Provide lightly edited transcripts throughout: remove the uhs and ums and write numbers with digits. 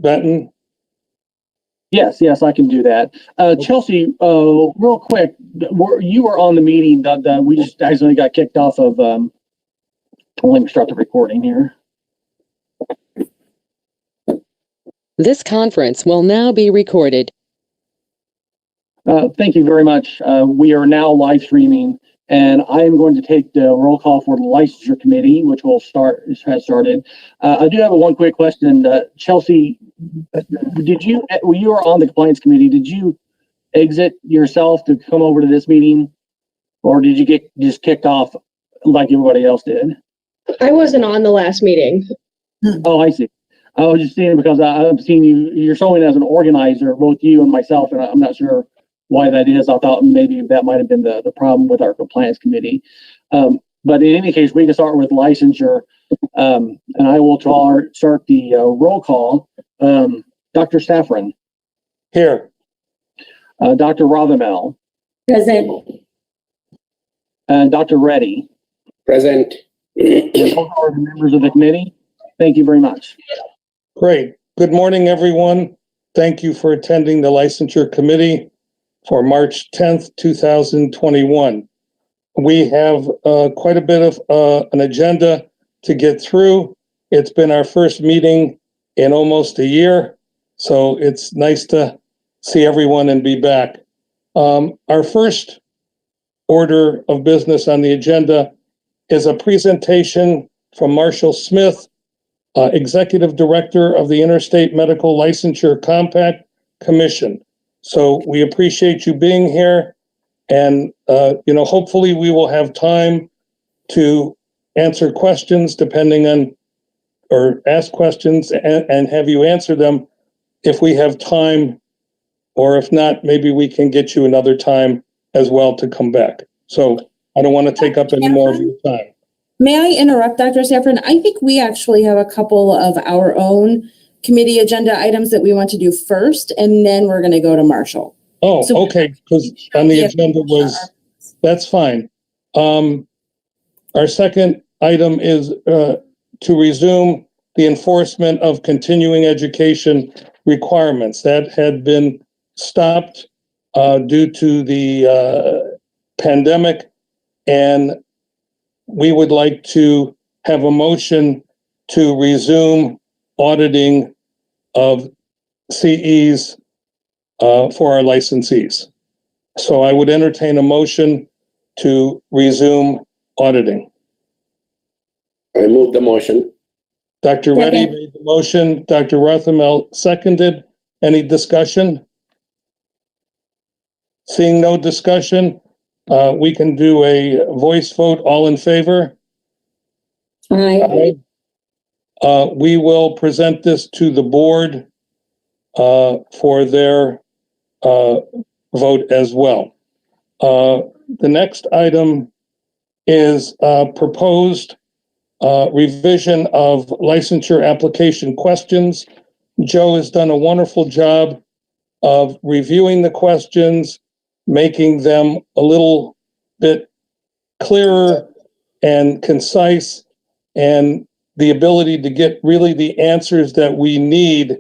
Benton? Yes, I can do that. Chelsea, real quick, you were on the meeting that we just accidentally got kicked off of. Let me start the recording here. This conference will now be recorded. Thank you very much. We are now live streaming, and I am going to take the roll call for the licensure committee, which has started. I do have one quick question. Chelsea, you were on the compliance committee. Did you exit yourself to come over to this meeting, or did you get just kicked off like everybody else did? I wasn't on the last meeting. Oh, I see. I was just saying because I've seen you're showing as an organizer, both you and myself, and I'm not sure why that is. I thought maybe that might have been the problem with our compliance committee. But in any case, we can start with licensure, and I will start the roll call. Dr. Safran. Here. Dr. Rothermel. Present. And Dr. Reddy. Present. And all our members of the committee. Thank you very much. Great. Good morning, everyone. Thank you for attending the Licensure Committee for March 10th, 2021. We have quite a bit of an agenda to get through. It's been our first meeting in almost a year, so it's nice to see everyone and be back. Our first order of business on the agenda is a presentation from Marshall Smith, Executive Director of the Interstate Medical Licensure Compact Commission. So we appreciate you being here, and hopefully we will have time to answer questions or ask questions and have you answer them if we have time, or if not, maybe we can get you another time as well to come back. So I don't want to take up any more of your time. May I interrupt, Dr. Safran? I think we actually have a couple of our own committee agenda items that we want to do first, and then we're going to go to Marshall. Oh, so, okay, because on the agenda that's fine. Our second item is to resume the enforcement of continuing education requirements. That had been stopped due to the pandemic, and we would like to have a motion to resume auditing of CEs for our licensees. So I would entertain a motion to resume auditing. I move the motion. Dr. Reddy made the motion. Dr. Rothermel seconded. Any discussion? Seeing no discussion, we can do a voice vote. All in favor? Aye. We will present this to the board for their vote as well. The next item is proposed revision of licensure application questions. Joe has done a wonderful job of reviewing the questions, making them a little bit clearer and concise, and the ability to get really the answers that we need,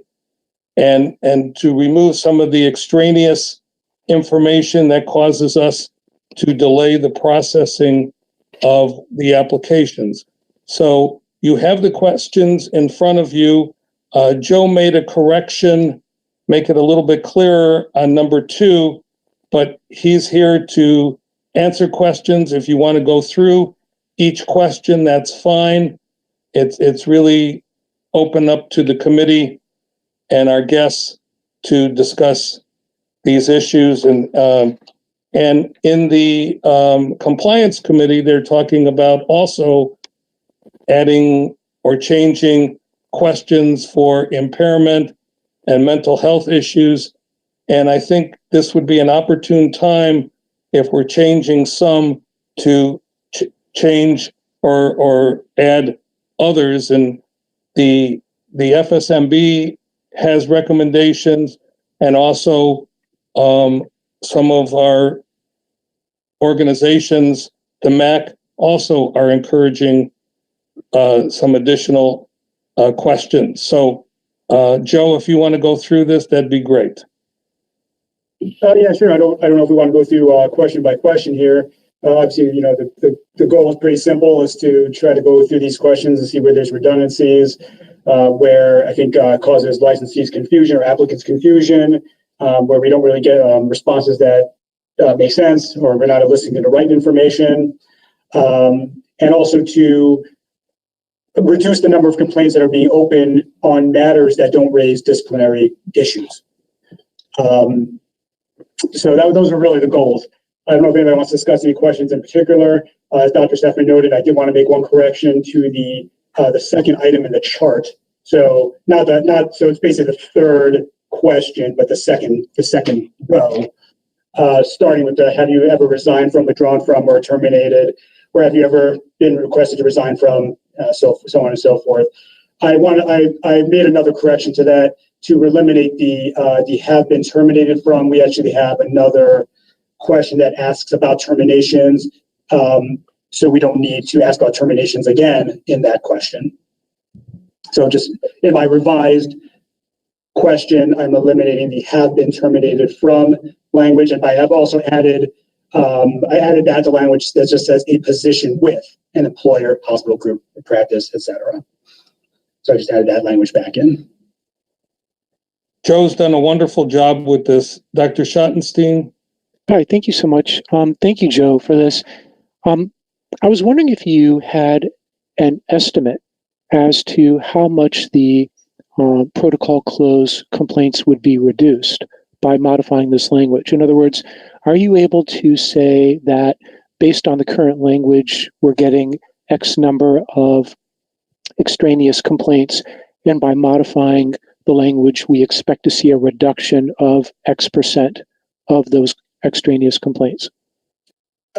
and to remove some of the extraneous information that causes us to delay the processing of the applications. So you have the questions in front of you. Joe made a correction, make it a little bit clearer on number 2, but he's here to answer questions. If you want to go through each question, that's fine. It's really open up to the committee and our guests to discuss these issues. And in the compliance committee, they're talking about also adding or changing questions for impairment and mental health issues. And I think this would be an opportune time, if we're changing some, to change or add others. And the FSMB has recommendations, and also some of our organizations, the MAC, also are encouraging some additional questions. So Joe, if you want to go through this, that'd be great. Yeah, sure. I don't know if we want to go through question by question here. Obviously, you know, the goal is pretty simple, is to try to go through these questions and see where there's redundancies, where I think causes licensees confusion or applicants confusion, where we don't really get responses that make sense, or we're not listening to the right information, and also to reduce the number of complaints that are being opened on matters that don't raise disciplinary issues. So those are really the goals. I don't know if anybody wants to discuss any questions in particular. As Dr. Stephanie noted, I did want to make one correction to the second item in the chart. So so it's basically the third question, but the second row, starting with the have you ever resigned from, withdrawn from, or terminated, or have you ever been requested to resign from, so on and so forth. I made another correction to that to eliminate the have been terminated from. We actually have another question that asks about terminations. So we don't need to ask about terminations again in that question. So just in my revised question, I'm eliminating the have been terminated from language. And I have also added, I added that to language that just says a position with an employer, hospital group, practice, etc. So I just added that language back in. Joe's done a wonderful job with this. Dr. Schottenstein? Hi, thank you so much. Thank you, Joe, for this. I was wondering if you had an estimate as to how much the protocol close complaints would be reduced by modifying this language. In other words, are you able to say that based on the current language, we're getting X number of extraneous complaints, and by modifying the language, we expect to see a reduction of X% of those extraneous complaints?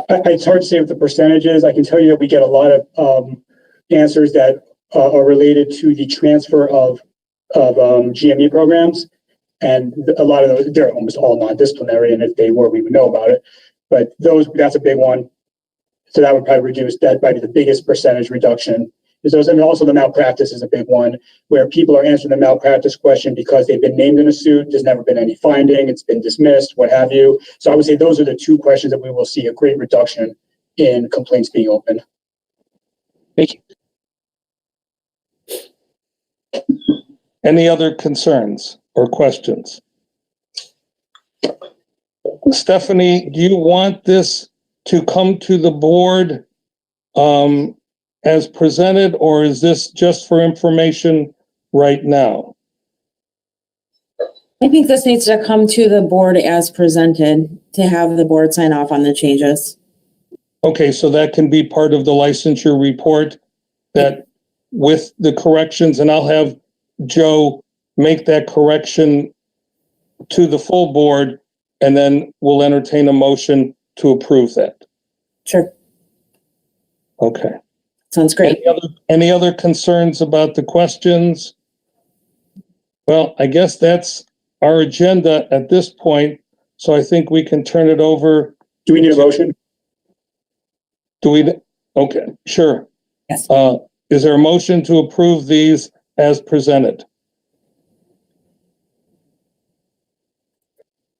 It's hard to say with the percentages. I can tell you that we get a lot of answers that are related to the transfer of GME programs, and a lot of those, they're almost all non-disciplinary, and if they were, we would know about it. But that's a big one. So that would probably reduce, that might be the biggest percentage reduction. And also the malpractice is a big one, where people are answering the malpractice question because they've been named in a suit. There's never been any finding. It's been dismissed, what have you. So I would say those are the two questions that we will see a great reduction in complaints being open. Thank you. Any other concerns or questions? Stephanie, do you want this to come to the board as presented, or is this just for information right now? I think this needs to come to the board as presented to have the board sign off on the changes. Okay, so that can be part of the licensure report, that with the corrections, and I'll have Joe make that correction to the full board, and then we'll entertain a motion to approve that. Sure. Okay. Sounds great. Any other concerns about the questions? Well, I guess that's our agenda at this point, so I think we can turn it over. Do we need a motion? Okay, sure. Yes. Is there a motion to approve these as presented?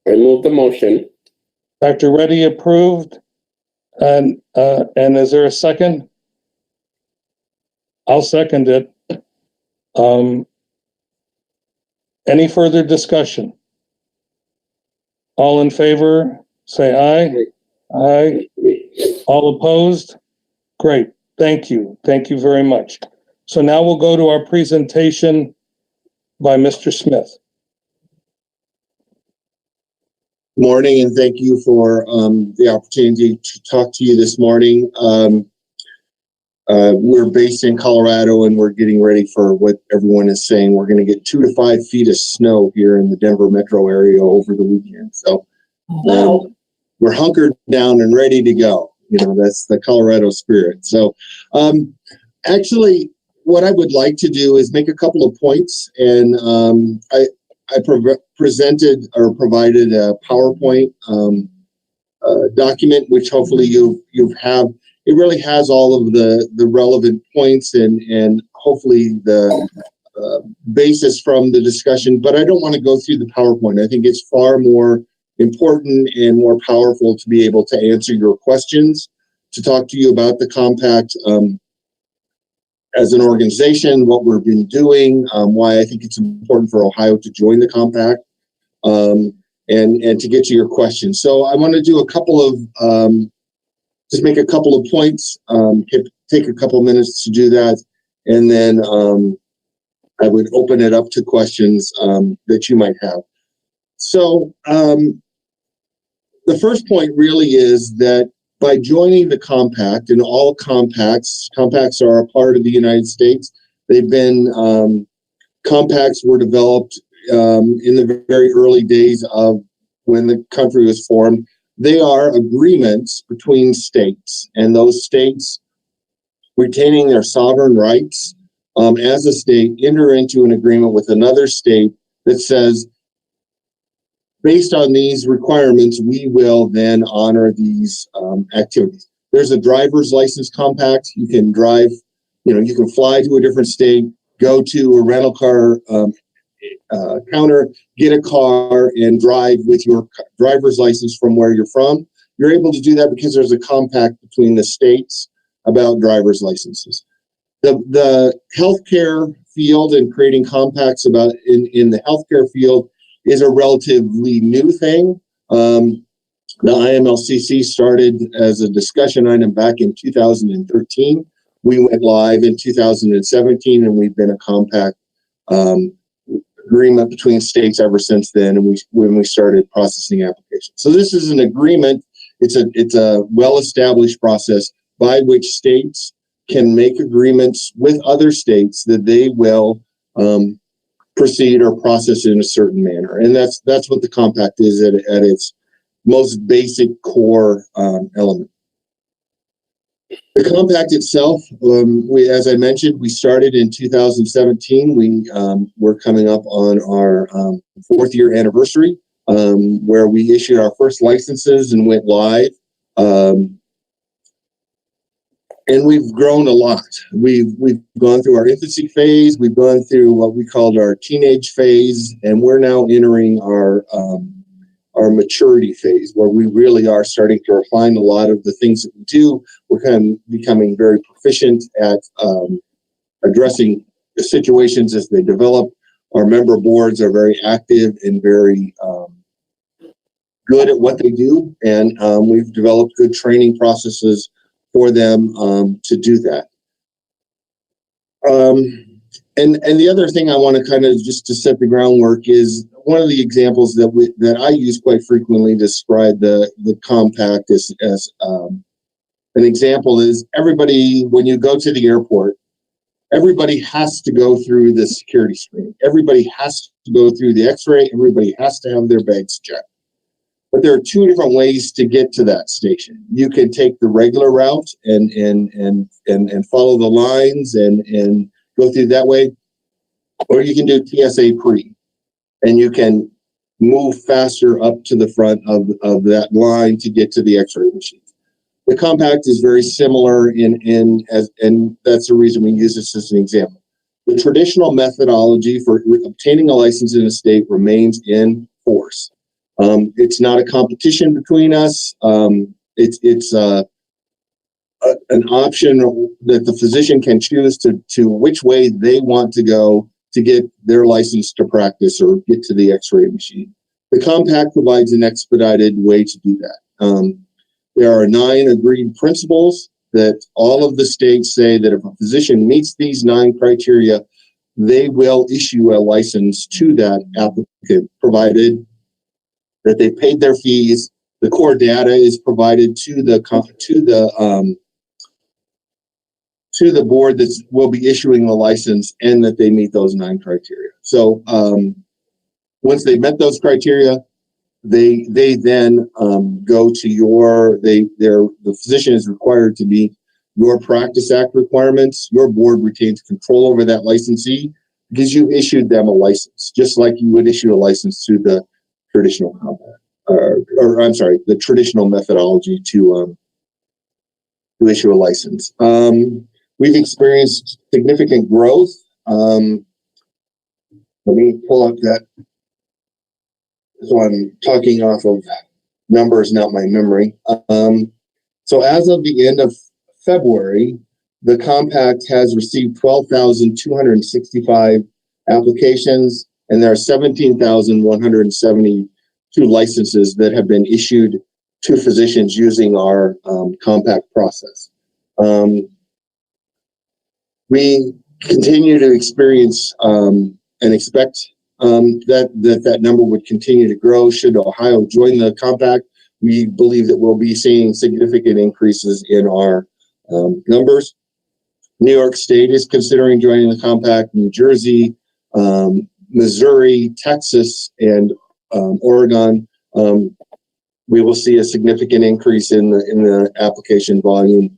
I move the motion. Dr. Reddy approved. And is there a second? I'll second it. Any further discussion? All in favor, say aye. Aye. All opposed? Great. Thank you. Thank you very much. So now we'll go to our presentation by Mr. Smith. Morning, and thank you for the opportunity to talk to you this morning. We're based in Colorado, and we're getting ready for what everyone is saying. We're going to get 2 to 5 feet of snow here in the Denver metro area over the weekend. So we're hunkered down and ready to go. You know, that's the Colorado spirit. So actually, what I would like to do is make a couple of points, and I presented or provided a PowerPoint document, which hopefully you have. It really has all of the relevant points and hopefully the basis from the discussion, but I don't want to go through the PowerPoint. I think it's far more important and more powerful to be able to answer your questions, to talk to you about the compact as an organization, what we've been doing, why I think it's important for Ohio to join the compact, and to get to your questions. So I want to do a couple of, just make a couple of points, take a couple of minutes to do that, and then I would open it up to questions that you might have. So the first point really is that by joining the compact, and all compacts are a part of the United States. They've been, compacts were developed in the very early days of when the country was formed. They are agreements between states, and those states retaining their sovereign rights as a state enter into an agreement with another state that says, based on these requirements, we will then honor these activities. There's a driver's license compact. You can drive, you can fly to a different state, go to a rental car counter, get a car, and drive with your driver's license from where you're from. You're able to do that because there's a compact between the states about driver's licenses. The healthcare field and creating compacts about in the healthcare field is a relatively new thing. The IMLCC started as a discussion item back in 2013. We went live in 2017, and we've been a compact agreement between states ever since then. And when we started processing applications, so this is an agreement. It's a well-established process by which states can make agreements with other states that they will proceed or process in a certain manner, and that's what the compact is at its most basic core element. The compact itself, as I mentioned, we started in 2017. We're coming up on our 4th year anniversary, where we issued our first licenses and went live. And we've grown a lot. We've gone through our infancy phase. We've gone through what we called our teenage phase, and we're now entering our maturity phase, where we really are starting to refine a lot of the things that we do. We're kind of becoming very proficient at addressing the situations as they develop. Our member boards are very active and very good at what they do, and we've developed good training processes for them to do that. And the other thing I want to kind of just to set the groundwork is one of the examples that I use quite frequently to describe the compact as an example is everybody, when you go to the airport, everybody has to go through the security screen. Everybody has to go through the x-ray. Everybody has to have their bags checked. But there are two different ways to get to that station. You can take the regular route and follow the lines and go through that way, or you can do TSA pre, and you can move faster up to the front of that line to get to the X-ray machine. The compact is very similar and that's the reason we use this as an example. The traditional methodology for obtaining a license in a state remains in force. It's not a competition between us. It's an option that the physician can choose to which way they want to go to get their license to practice or get to the X-ray machine. The compact provides an expedited way to do that. There are 9 agreed principles that all of the states say that if a physician meets these 9 criteria, they will issue a license to that applicant, provided that they paid their fees. The core data is provided to the board that will be issuing the license, and that they meet those 9 criteria. So once they met those criteria, they then go to the physician is required to meet your Practice Act requirements. Your board retains control over that licensee because you issued them a license, just like you would issue a license to the traditional compact, the traditional methodology to issue a license. We've experienced significant growth. Let me pull up that. So I'm talking off of numbers, not my memory. So as of the end of February, the compact has received 12,265 applications, and there are 17,172 licenses that have been issued to physicians using our compact process. We continue to experience and expect that number would continue to grow. Should Ohio join the compact, we believe that we'll be seeing significant increases in our numbers. New York State is considering joining the compact. New Jersey, Missouri, Texas, and Oregon. We will see a significant increase in the application volume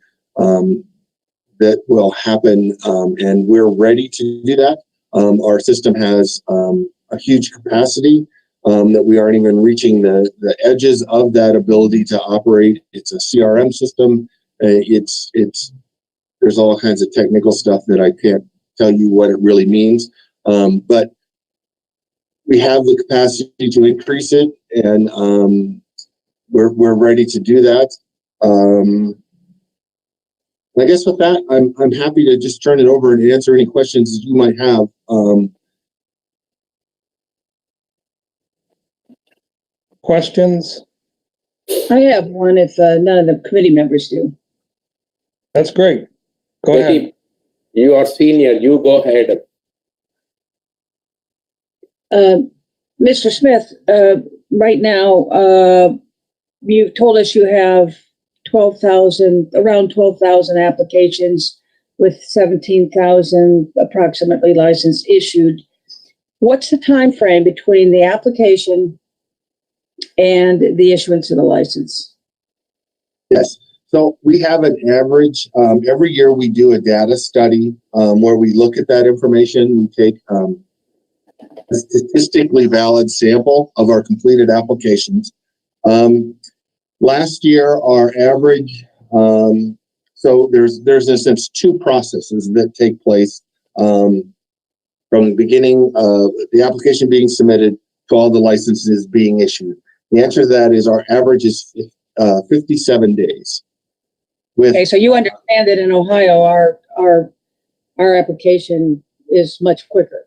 that will happen, and we're ready to do that. Our system has a huge capacity that we aren't even reaching the edges of that ability to operate. It's a CRM system. There's all kinds of technical stuff that I can't tell you what it really means, but we have the capacity to increase it, and we're ready to do that. I guess with that, I'm happy to just turn it over and answer any questions that you might have. Questions? I have one if none of the committee members do. That's great. Go ahead. Betty, you are senior. You go ahead. Mr. Smith, right now, you've told us you have around 12,000 applications with 17,000 approximately license issued. What's the time frame between the application and the issuance of the license? Yes. So we have an average. Every year we do a data study where we look at that information. We take a statistically valid sample of our completed applications. Last year, our average, so there's in a sense two processes that take place from the beginning of the application being submitted to all the licenses being issued. The answer to that is our average is 57 days. Okay, so you understand that in Ohio, our application is much quicker,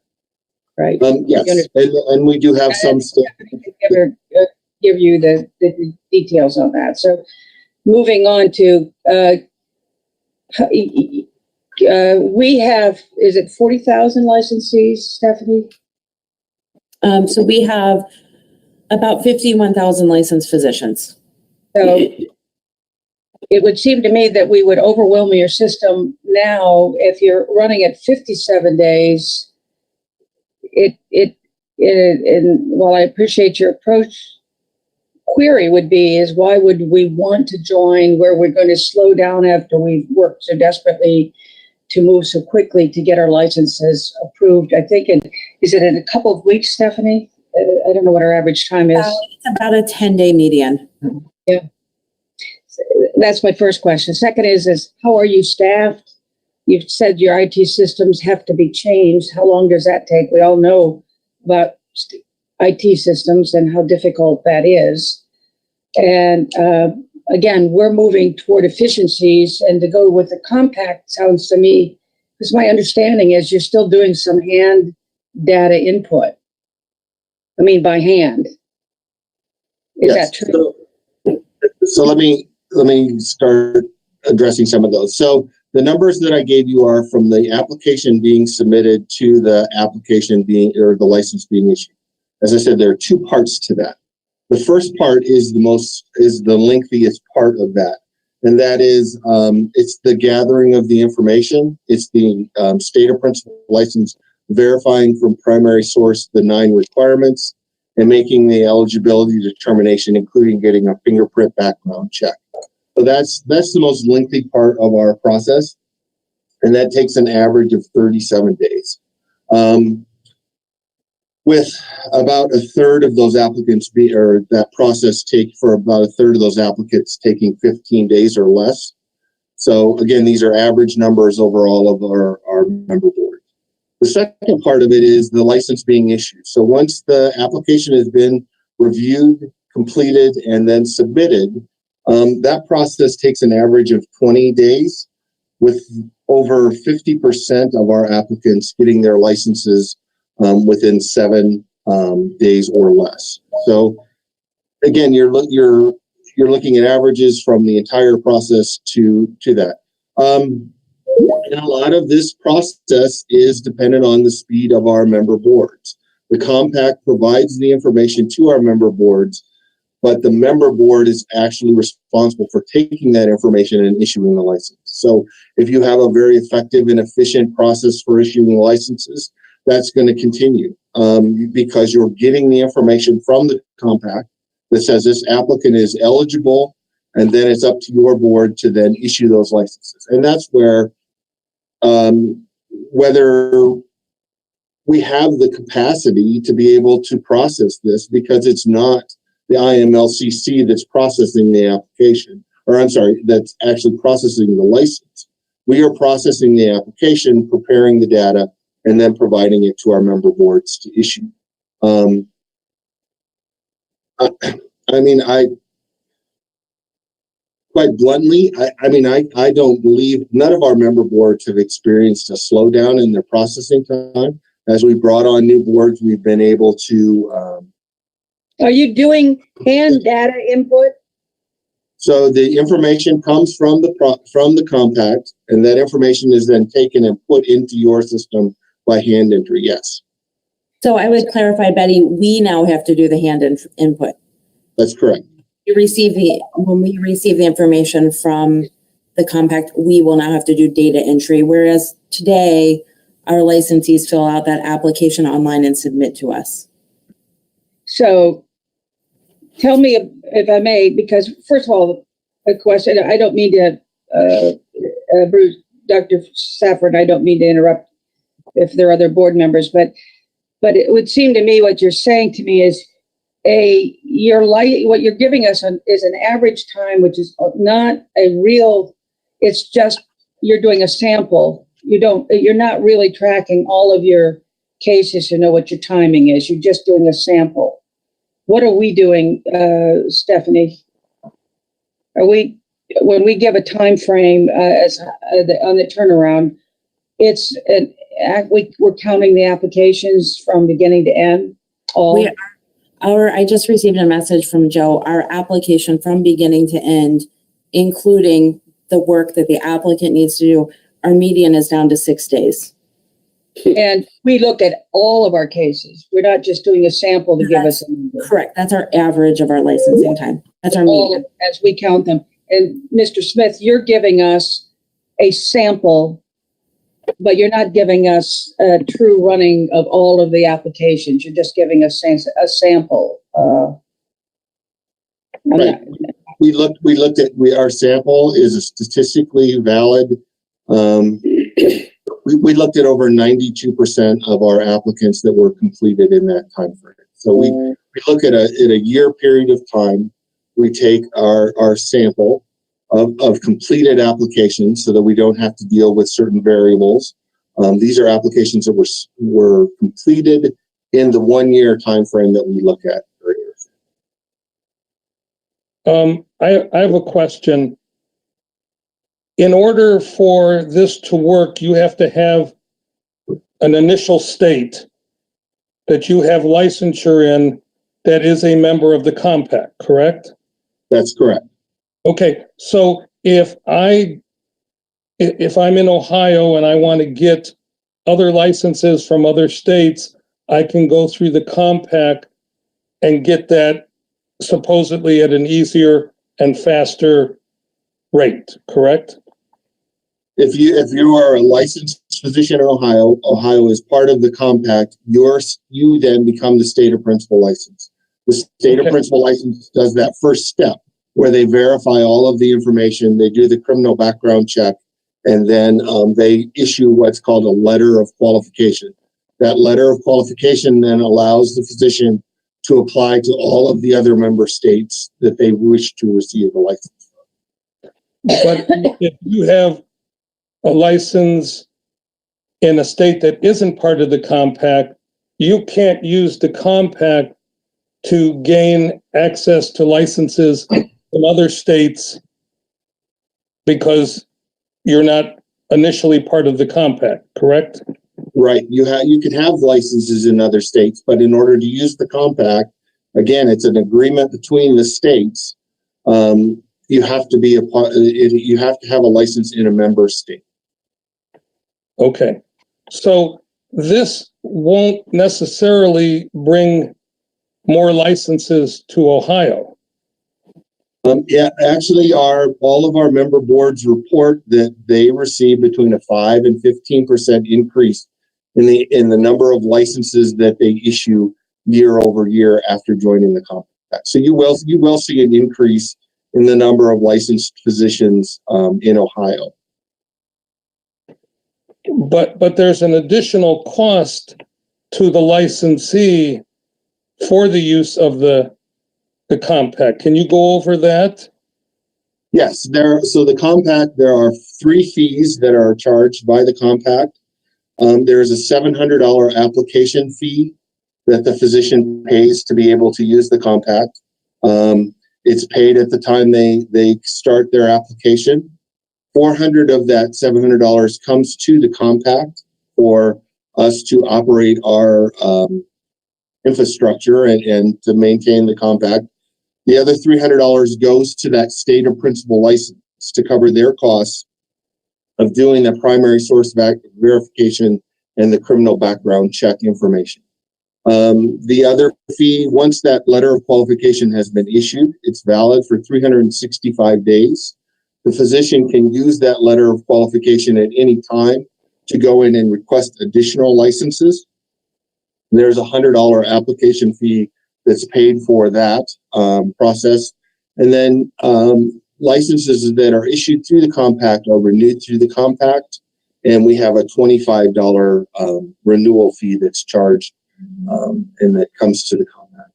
right? Yes, and we do have some states. Give you the details on that. So moving on to, we have, is it 40,000 licensees, Stephanie? So we have about 51,000 licensed physicians. So it would seem to me that we would overwhelm your system now if you're running at 57 days. And while I appreciate your approach, query would be is why would we want to join where we're going to slow down after we've worked so desperately to move so quickly to get our licenses approved? I think is it in a couple of weeks, Stephanie? I don't know what our average time is. It's about a 10-day median. Yeah. That's my first question. Second is how are you staffed? You've said your IT systems have to be changed. How long does that take? We all know about IT systems and how difficult that is. And again, we're moving toward efficiencies, and to go with the compact sounds to me, because my understanding is you're still doing some hand data input. I mean, by hand. Is that true? So let me start addressing some of those. So the numbers that I gave you are from the application being submitted to the application being, or the license being issued. As I said, there are two parts to that. The first part is the lengthiest part of that. And that is, it's the gathering of the information. It's the state or principal license verifying from primary source the 9 requirements and making the eligibility determination, including getting a fingerprint background check. So that's the most lengthy part of our process. And that takes an average of 37 days. With about a third of those applicants that process take for about a third of those applicants taking 15 days or less. So again, these are average numbers overall of our member board. The second part of it is the license being issued. So once the application has been reviewed, completed, and then submitted, that process takes an average of 20 days, with over 50% of our applicants getting their licenses within 7 days or less. So again, you're looking at averages from the entire process to that. And a lot of this process is dependent on the speed of our member boards. The compact provides the information to our member boards, but the member board is actually responsible for taking that information and issuing the license. So if you have a very effective and efficient process for issuing licenses, that's going to continue because you're getting the information from the compact that says this applicant is eligible, and then it's up to your board to then issue those licenses. And that's where whether we have the capacity to be able to process this, because it's not the IMLCC that's processing the application, or I'm sorry, that's actually processing the license. We are processing the application, preparing the data, and then providing it to our member boards to issue. Quite bluntly, I don't believe, none of our member boards have experienced a slowdown in their processing time. As we brought on new boards, we've been able to. Are you doing hand data input? So the information comes from the compact, and that information is then taken and put into your system by hand entry. Yes. So I would clarify, Betty, we now have to do the hand input. That's correct. When we receive the information from the compact, we will now have to do data entry. Whereas today, our licensees fill out that application online and submit to us. So tell me, if I may, because first of all, a question, I don't mean to, Bruce, Dr. Safford, I don't mean to interrupt if there are other board members, but it would seem to me what you're saying to me is what you're giving us is an average time, which is not a real, it's just, you're doing a sample. You're not really tracking all of your cases to know what your timing is. You're just doing a sample. What are we doing, Stephanie? When we give a time frame on the turnaround, we're counting the applications from beginning to end. I just received a message from Joe. Our application from beginning to end, including the work that the applicant needs to do, our median is down to 6 days. And we look at all of our cases. We're not just doing a sample to give us a number. Correct. That's our average of our licensing time. That's our median. As we count them. And Mr. Smith, you're giving us a sample, but you're not giving us a true running of all of the applications. You're just giving us a sample. Right. We looked at our sample is a statistically valid. We looked at over 92% of our applicants that were completed in that time frame. So we look at a year period of time. We take our sample of completed applications so that we don't have to deal with certain variables. These are applications that were completed in the 1 year time frame that we look at. I have a question. In order for this to work, you have to have an initial state that you have licensure in that is a member of the compact, correct? That's correct. Okay, so if I'm in Ohio and I want to get other licenses from other states, I can go through the compact and get that supposedly at an easier and faster rate, correct? If you are a licensed physician in Ohio is part of the compact, you then become the state of principal license. The state of principal license does that first step where they verify all of the information, they do the criminal background check, and then they issue what's called a letter of qualification. That letter of qualification then allows the physician to apply to all of the other member states that they wish to receive a license from. But if you have a license in a state that isn't part of the compact, you can't use the compact to gain access to licenses in other states because you're not initially part of the compact, correct? Right. You can have licenses in other states, but in order to use the compact, again, it's an agreement between the states. You have to be you have to have a license in a member state. Okay. So this won't necessarily bring more licenses to Ohio. Yeah, actually, all of our member boards report that they receive between a 5 and 15% increase in the number of licenses that they issue year over year after joining the compact. So you will see an increase in the number of licensed physicians in Ohio. But there's an additional cost to the licensee for the use of the compact. Can you go over that? Yes, so the compact, there are 3 fees that are charged by the compact. There is a $700 application fee that the physician pays to be able to use the compact. It's paid at the time they start their application. $400 of that $700 comes to the compact for us to operate our infrastructure and to maintain the compact. The other $300 goes to that state or principal license to cover their costs of doing the primary source verification and the criminal background check information. The other fee, once that letter of qualification has been issued, it's valid for 365 days. The physician can use that letter of qualification at any time to go in and request additional licenses. There's a $100 application fee that's paid for that process. And then licenses that are issued through the compact are renewed through the compact. And we have a $25 renewal fee that's charged and that comes to the compact.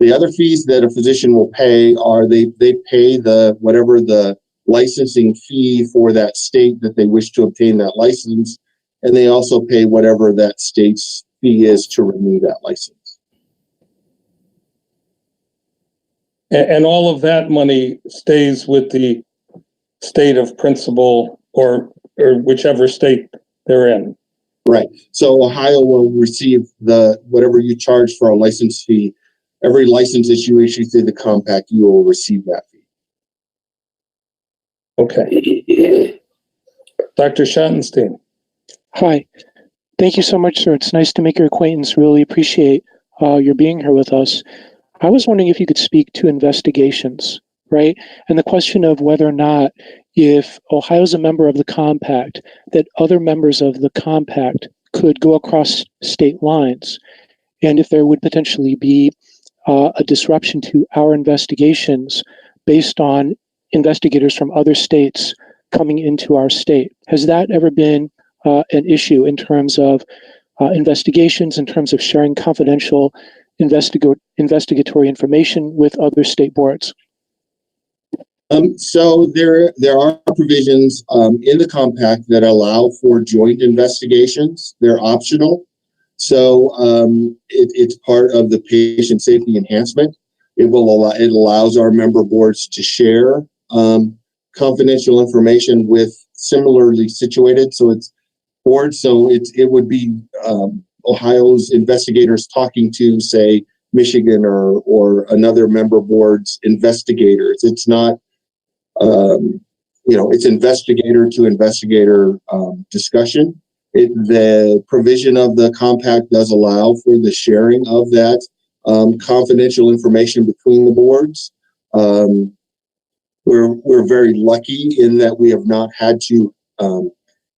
The other fees that a physician will pay are they pay whatever the licensing fee for that state that they wish to obtain that license. And they also pay whatever that state's fee is to renew that license. And all of that money stays with the state of principal or whichever state they're in. Right. So Ohio will receive whatever you charge for a license fee. Every license that you issue through the compact, you will receive that fee. Okay. Dr. Schottenstein. Hi. Thank you so much, sir. It's nice to make your acquaintance. Really appreciate your being here with us. I was wondering if you could speak to investigations, right? And the question of whether or not, if Ohio's a member of the compact, that other members of the compact could go across state lines, and if there would potentially be a disruption to our investigations based on investigators from other states coming into our state. Has that ever been an issue in terms of investigations, in terms of sharing confidential investigatory information with other state boards? So there are provisions in the compact that allow for joint investigations. They're optional. So it's part of the patient safety enhancement. It allows our member boards to share confidential information with similarly situated. So it's boards. So it would be Ohio's investigators talking to, say, Michigan or another member board's investigators. It's not, it's investigator to investigator discussion. The provision of the compact does allow for the sharing of that confidential information between the boards. We're very lucky in that we have not had to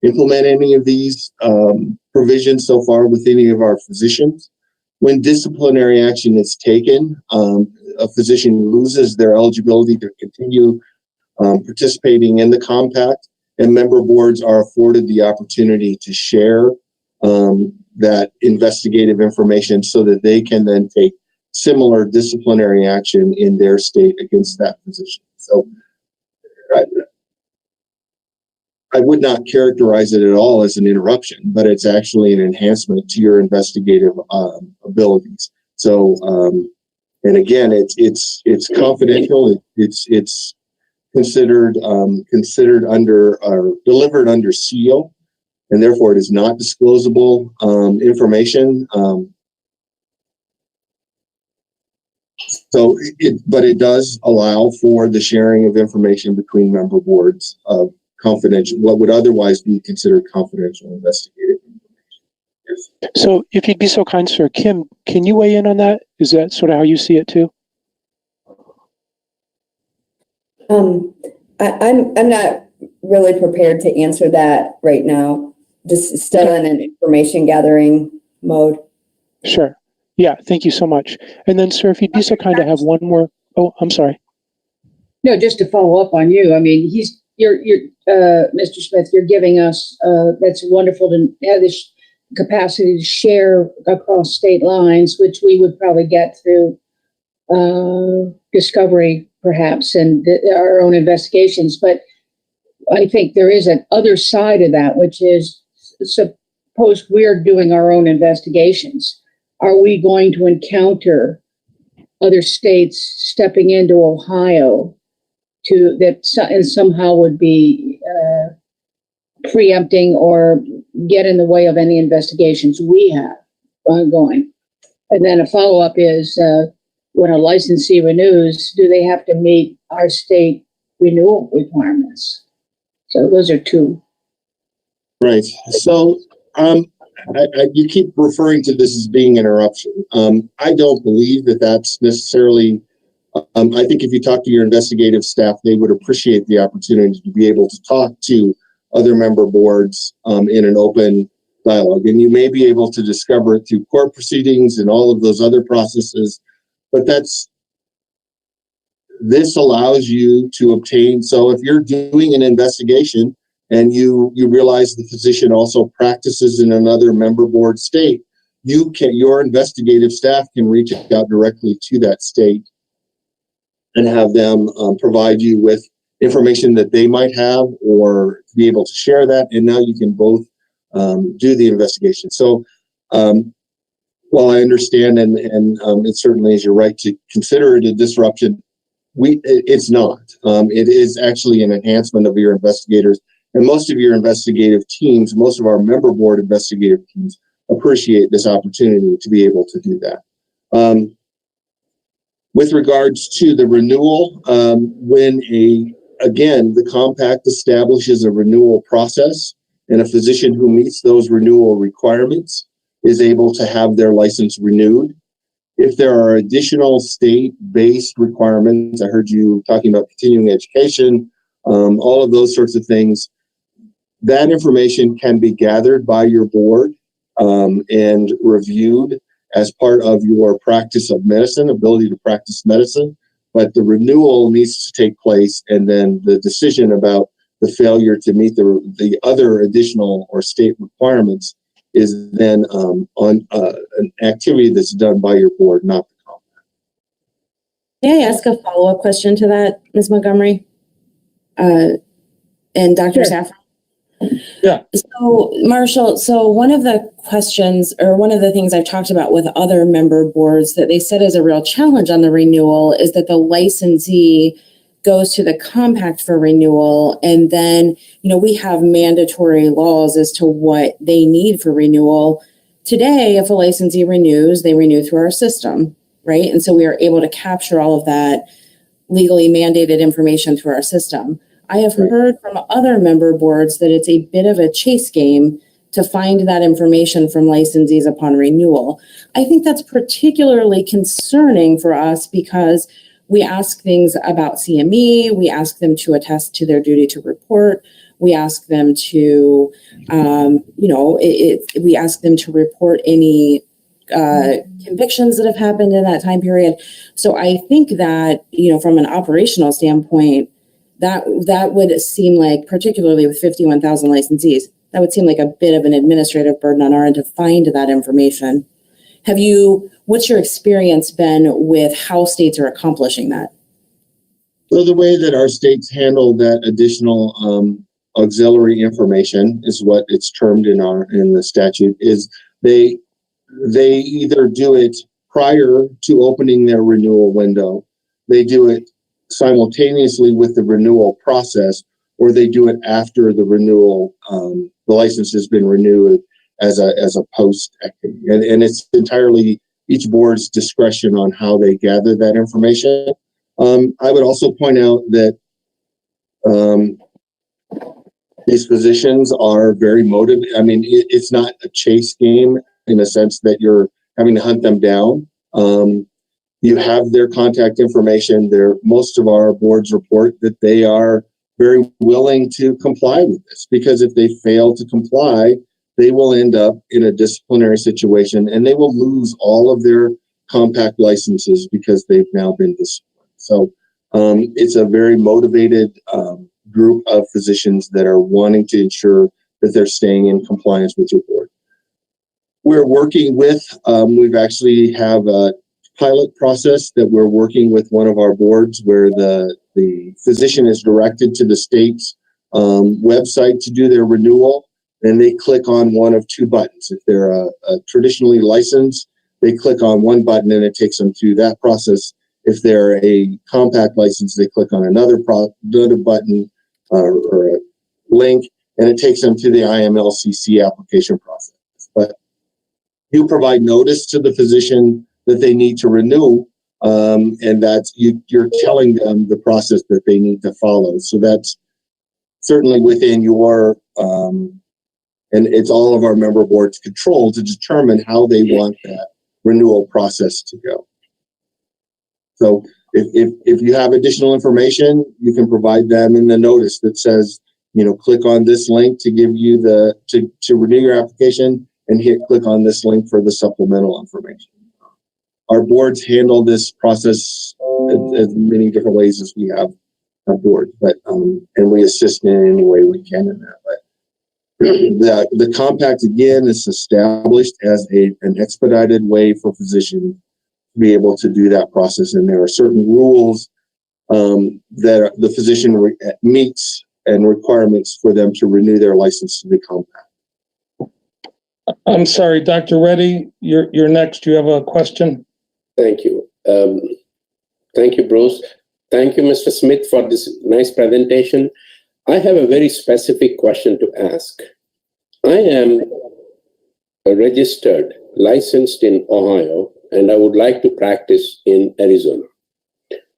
implement any of these provisions so far with any of our physicians. When disciplinary action is taken, a physician loses their eligibility to continue participating in the compact, and member boards are afforded the opportunity to share that investigative information so that they can then take similar disciplinary action in their state against that physician. So I would not characterize it at all as an interruption, but it's actually an enhancement to your investigative abilities. So, and again, it's confidential. It's considered under or delivered under seal, and therefore it is not disclosable information. But it does allow for the sharing of information between member boards of confidential, what would otherwise be considered confidential investigative information. Yes. So if you'd be so kind, sir, Kim, can you weigh in on that? Is that sort of how you see it too? I'm not really prepared to answer that right now. Just still in an information gathering mode. Sure. Yeah, thank you so much. And then, sir, if you'd be so kind to have one more. Oh, I'm sorry. No, just to follow up on you. I mean, you're Mr. Smith, you're giving us, that's wonderful to have this capacity to share across state lines, which we would probably get through discovery, perhaps, and our own investigations. But I think there is an other side of that, which is, suppose we're doing our own investigations. Are we going to encounter other states stepping into Ohio and somehow would be preempting or get in the way of any investigations we have ongoing? And then a follow-up is, when a licensee renews, do they have to meet our state renewal requirements? So those are two. Right. So, you keep referring to this as being interruption. I don't believe that that's necessarily. I think if you talk to your investigative staff, they would appreciate the opportunity to be able to talk to other member boards in an open dialogue, and you may be able to discover it through court proceedings and all of those other processes. But this allows you to obtain. So if you're doing an investigation and you realize the physician also practices in another member board state, your investigative staff can reach out directly to that state and have them provide you with information that they might have or be able to share that. And now you can both do the investigation. So while I understand and it certainly is your right to consider it a disruption, it's not. It is actually an enhancement of your investigators. And most of your investigative teams, most of our member board investigative teams appreciate this opportunity to be able to do that. With regards to the renewal, when the compact establishes a renewal process and a physician who meets those renewal requirements is able to have their license renewed. If there are additional state-based requirements, I heard you talking about continuing education, all of those sorts of things, that information can be gathered by your board and reviewed as part of your practice of medicine, ability to practice medicine. But the renewal needs to take place, and then the decision about the failure to meet the other additional or state requirements is then on an activity that's done by your board, not the compact. May I ask a follow-up question to that, Ms. Montgomery? And Dr. Safran? Yeah. So, Marshall, one of the questions or one of the things I've talked about with other member boards that they said is a real challenge on the renewal is that the licensee goes to the compact for renewal, and then, we have mandatory laws as to what they need for renewal. Today, if a licensee renews, they renew through our system, right? And so we are able to capture all of that legally mandated information through our system. I have heard from other member boards that it's a bit of a chase game to find that information from licensees upon renewal. I think that's particularly concerning for us because we ask things about CME, we ask them to attest to their duty to report, we ask them to, we ask them to report any convictions that have happened in that time period. So I think that, from an operational standpoint, that would seem like, particularly with 51,000 licensees, that would seem like a bit of an administrative burden on our end to find that information. What's your experience been with how states are accomplishing that? So the way that our states handle that additional auxiliary information is what it's termed in the statute, is they either do it prior to opening their renewal window, they do it simultaneously with the renewal process, or they do it after the renewal, the license has been renewed as a post activity. And it's entirely each board's discretion on how they gather that information. I would also point out that these physicians are very motivated. I mean, it's not a chase game in a sense that you're having to hunt them down. You have their contact information. Most of our boards report that they are very willing to comply with this, because if they fail to comply, they will end up in a disciplinary situation and they will lose all of their compact licenses because they've now been disciplined. So it's a very motivated group of physicians that are wanting to ensure that they're staying in compliance with your board. We're working with, we've actually have a pilot process that we're working with one of our boards where the physician is directed to the state's website to do their renewal, and they click on one of two buttons. If they're a traditionally licensed, they click on one button and it takes them through that process. If they're a compact license, they click on another button or a link, and it takes them to the IMLCC application process. But you provide notice to the physician that they need to renew, and that's you're telling them the process that they need to follow. So that's certainly within your and it's all of our member boards' control to determine how they want that renewal process to go. So if you have additional information, you can provide them in the notice that says, click on this link to give you to renew your application, and click on this link for the supplemental information. Our boards handle this process as many different ways as we have our board, but and we assist in any way we can in that. But the compact again is established as an expedited way for physicians to be able to do that process, and there are certain rules that the physician meets and requirements for them to renew their license to the compact. I'm sorry, Dr. Reddy, you're next. You have a question? Thank you. Thank you, Bruce. Thank you, Mr. Smith, for this nice presentation. I have a very specific question to ask. I am registered, licensed in Ohio, and I would like to practice in Arizona.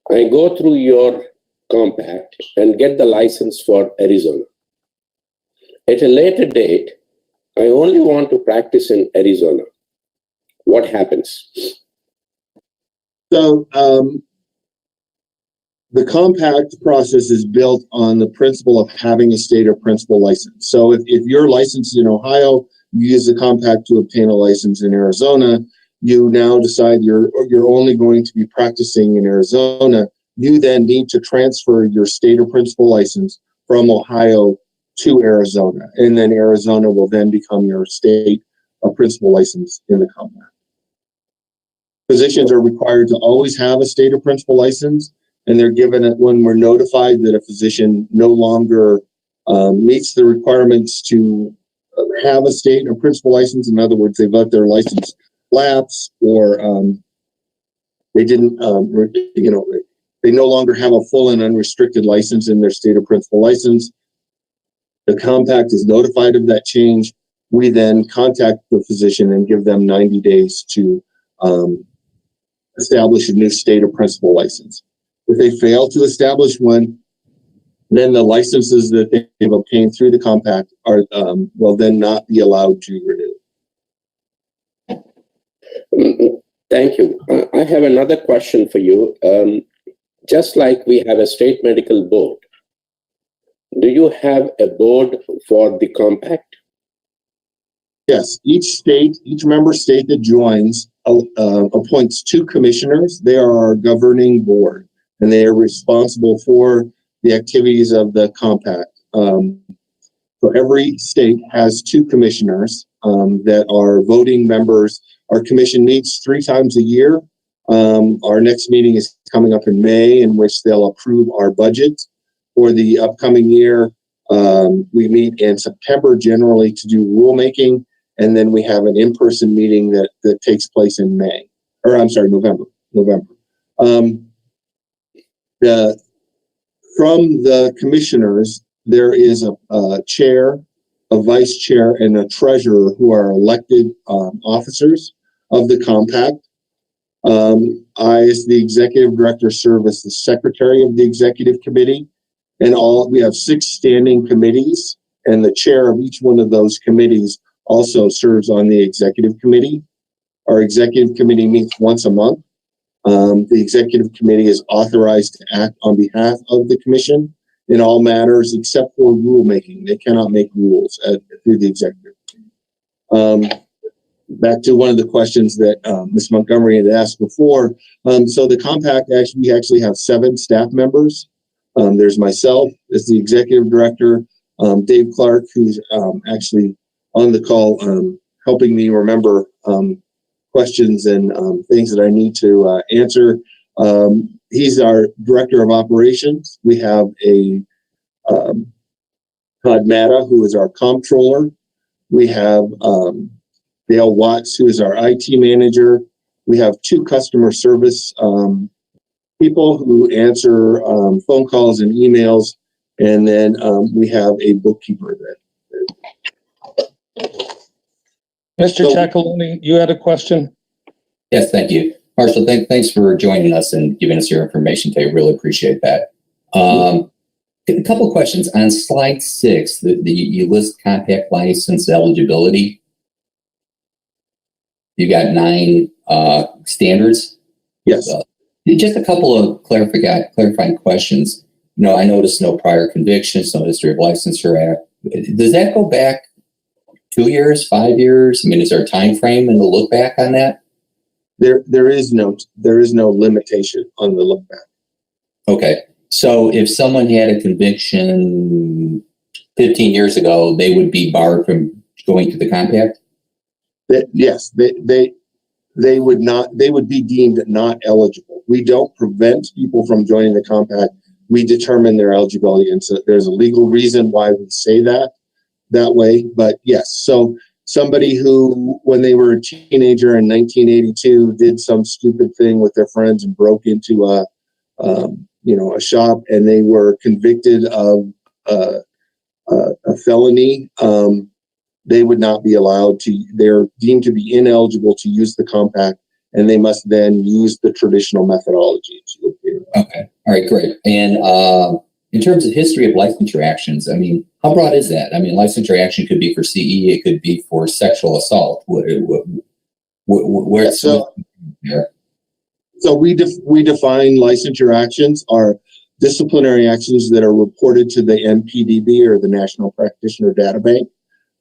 I go through your compact and get the license for Arizona. At a later date, I only want to practice in Arizona. What happens? So the compact process is built on the principle of having a state or principal license. So if you're licensed in Ohio, you use the compact to obtain a license in Arizona, you now decide you're only going to be practicing in Arizona, you then need to transfer your state or principal license from Ohio to Arizona. And then Arizona will then become your state or principal license in the compact. Physicians are required to always have a state or principal license, and they're given it when we're notified that a physician no longer meets the requirements to have a state or principal license. In other words, they've let their license lapse, or they didn't, they no longer have a full and unrestricted license in their state or principal license. The compact is notified of that change. We then contact the physician and give them 90 days to establish a new state or principal license. If they fail to establish one, then the licenses that they've obtained through the compact will then not be allowed to renew. Thank you. I have another question for you. Just like we have a state medical board, do you have a board for the compact? Yes, each member state that joins appoints 2 commissioners. They are our governing board, and they are responsible for the activities of the compact. So every state has 2 commissioners that are voting members. Our commission meets 3 times a year. Our next meeting is coming up in May, in which they'll approve our budget for the upcoming year. We meet in September generally to do rulemaking, and then we have an in-person meeting that takes place in November. From the commissioners, there is a chair, a vice chair, and a treasurer who are elected officers of the compact. I, as the executive director, serve as the secretary of the executive committee, and we have 6 standing committees, and the chair of each one of those committees also serves on the executive committee. Our executive committee meets once a month. The executive committee is authorized to act on behalf of the commission in all matters except for rulemaking. They cannot make rules through the executive committee. Back to one of the questions that Ms. Montgomery had asked before. So the compact, we actually have 7 staff members. There's myself as the executive director, Dave Clark, who's actually on the call, helping me remember questions and things that I need to answer. He's our director of operations. We have a Todd Matta, who is our comptroller. We have Dale Watts, who is our IT manager. We have 2 customer service people who answer phone calls and emails. And then we have a bookkeeper Mr. Ciaccalone, you had a question? Yes, thank you. Marshall, thanks for joining us and giving us your information today. Really appreciate that. A couple of questions. On slide 6, you list compact license eligibility. You got 9 standards. Yes. Just a couple of clarifying questions. I noticed no prior convictions, no history of licensure act. Does that go back 2 years, 5 years? I mean, is there a time frame and a look back on that? There is no limitation on the look back. Okay. So if someone had a conviction 15 years ago, they would be barred from going to the compact? Yes, they would not. They would be deemed not eligible. We don't prevent people from joining the compact. We determine their eligibility, and so there's a legal reason why we say that way. But yes, so somebody who, when they were a teenager in 1982, did some stupid thing with their friends and broke into a shop, and they were convicted of a felony. They would not be allowed to. They're deemed to be ineligible to use the compact, and they must then use the traditional methodology to appear. Okay. All right, great. And in terms of history of licensure actions, I mean, how broad is that? I mean, licensure action could be for CE, it could be for sexual assault. So we define licensure actions are disciplinary actions that are reported to the NPDB, or the National Practitioner Data Bank.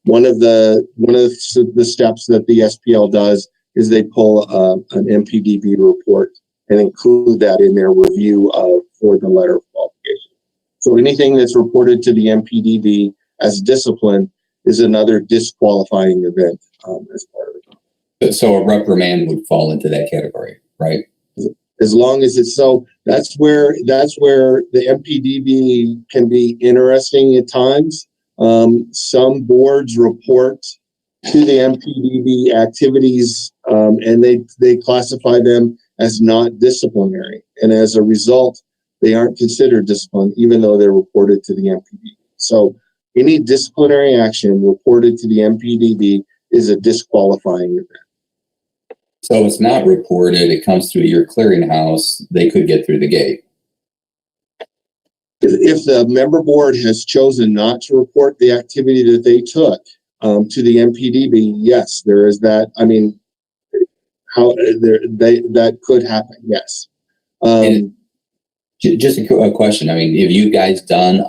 One of the steps that the SPL does is they pull an NPDB report and include that in their review for the letter of qualification. So anything that's reported to the NPDB as discipline is another disqualifying event as part of it. So a reprimand would fall into that category, right? As long as it's so. That's where the NPDB can be interesting at times. Some boards report to the NPDB activities, and they classify them as not disciplinary, and as a result, they aren't considered discipline, even though they're reported to the NPDB. So any disciplinary action reported to the NPDB is a disqualifying event. So it's not reported, it comes through your clearinghouse, they could get through the gate. If the member board has chosen not to report the activity that they took to the NPDB, yes, there is that. I mean, that could happen. Yes. Just a question. I mean, have you guys done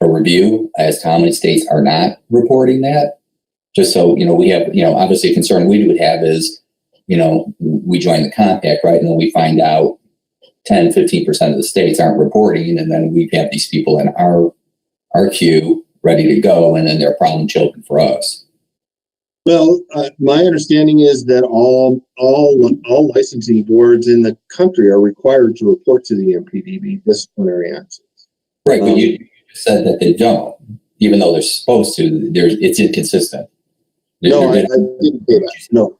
a review as to how many states are not reporting that? Just so we have, obviously a concern we would have is, we join the compact, right, and then we find out 10-15% of the states aren't reporting, and then we have these people in our queue ready to go, and then they're problem children for us. Well, my understanding is that all licensing boards in the country are required to report to the NPDB disciplinary actions. Right, but you said that they don't, even though they're supposed to. It's inconsistent. No, I didn't say that. No,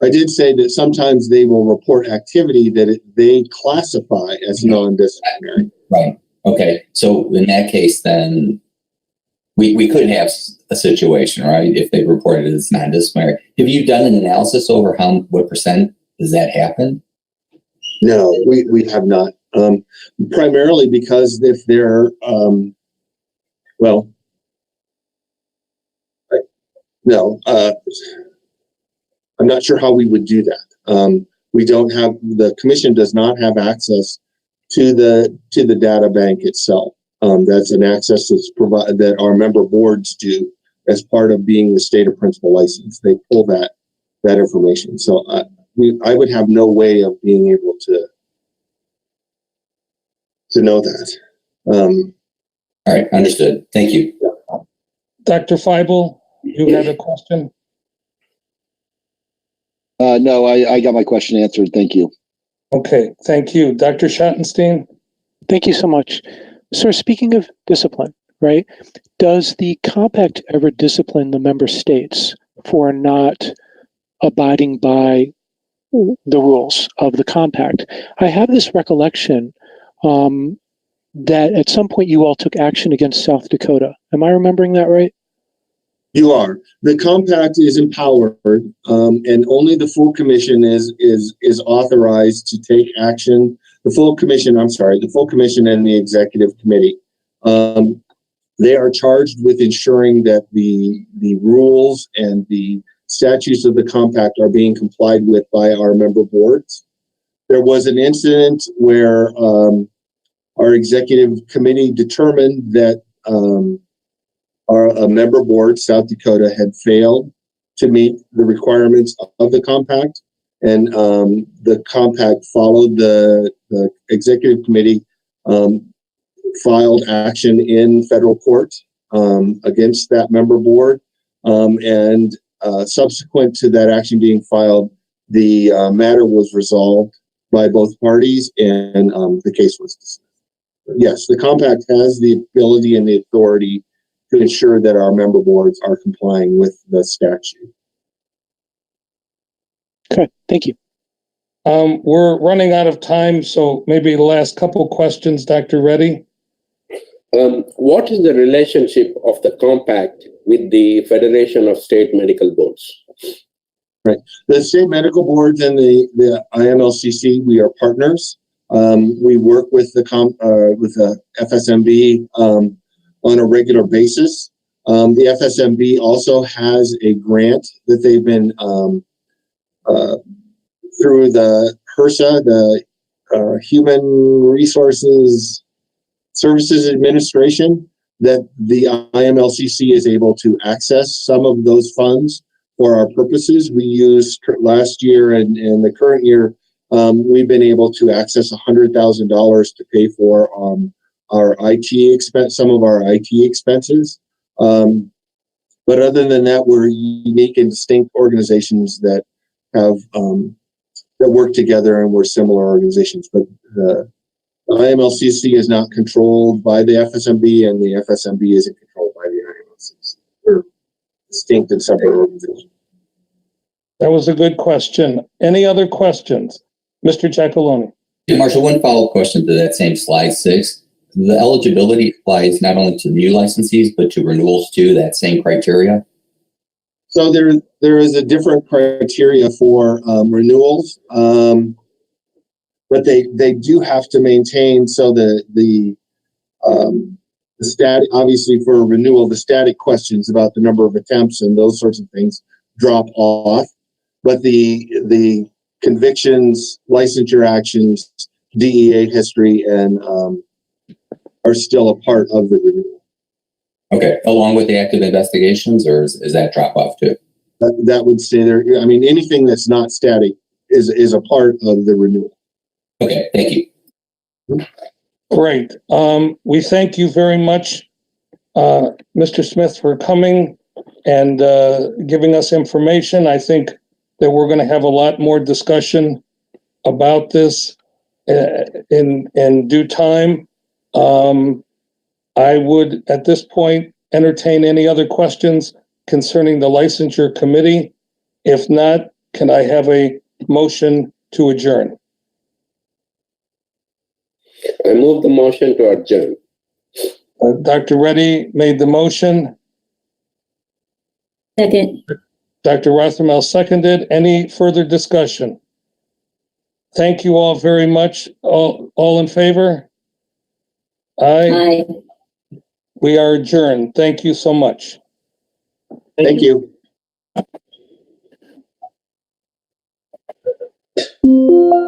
I did say that sometimes they will report activity that they classify as non-disciplinary. Right. Okay. So in that case, then we could have a situation, right? If they reported it as non-disciplinary. Have you done an analysis over what percent does that happen? No, we have not. Primarily because if they're, I'm not sure how we would do that. We don't have, the commission does not have access to the data bank itself. That's an access that's provided that our member boards do as part of being the state of principal license. They pull that information. So I would have no way of being able to know that. All right, understood. Thank you. Dr. Feibel, you had a question? No, I got my question answered. Thank you. Okay, thank you. Dr. Schottenstein? Thank you so much. Sir, speaking of discipline, right? Does the compact ever discipline the member states for not abiding by the rules of the compact? I have this recollection that at some point you all took action against South Dakota. Am I remembering that right? You are. The compact is empowered, and only the full commission is authorized to take action. The full commission and the executive committee. They are charged with ensuring that the rules and the statutes of the compact are being complied with by our member boards. There was an incident where our executive committee determined that a member board, South Dakota, had failed to meet the requirements of the compact, and the compact followed the executive committee filed action in federal court against that member board, and subsequent to that action being filed, the matter was resolved by both parties, and the case was dismissed. Yes, the compact has the ability and the authority to ensure that our member boards are complying with the statute. Okay, thank you. We're running out of time, so maybe the last couple questions, Dr. Reddy. What is the relationship of the compact with the Federation of State Medical Boards? Right. The state medical boards and the IMLCC, we are partners. We work with the FSMB on a regular basis. The FSMB also has a grant that they've been through the HRSA, the Human Resources Services Administration, that the IMLCC is able to access some of those funds for our purposes. We used last year and the current year, we've been able to access $100,000 to pay for our IT expense, some of our IT expenses. But other than that, we're unique and distinct organizations that have that work together, and we're similar organizations. But the IMLCC is not controlled by the FSMB, and the FSMB isn't controlled by the IMLCC. We're distinct and separate organizations. That was a good question. Any other questions? Mr. Giacalone. Yeah, Marshall, one follow-up question to that same slide 6. The eligibility applies not only to new licensees, but to renewals too, that same criteria? So there is a different criteria for renewals, but they do have to maintain, so the static, obviously for a renewal, the static questions about the number of attempts and those sorts of things drop off, but the convictions, licensure actions, DEA history, and are still a part of the renewal. Okay, along with the active investigations, or is that drop off too? That would stay there. I mean, anything that's not static is a part of the renewal. Okay, thank you. Great. We thank you very much, Mr. Smith, for coming and giving us information. I think that we're going to have a lot more discussion about this in due time. I would, at this point, entertain any other questions concerning the licensure committee. If not, can I have a motion to adjourn? I move the motion to adjourn. Dr. Reddy made the motion. Second. Dr. Rothermel seconded. Any further discussion? Thank you all very much. All in favor? Aye. Aye. We are adjourned. Thank you so much. Thank you. you.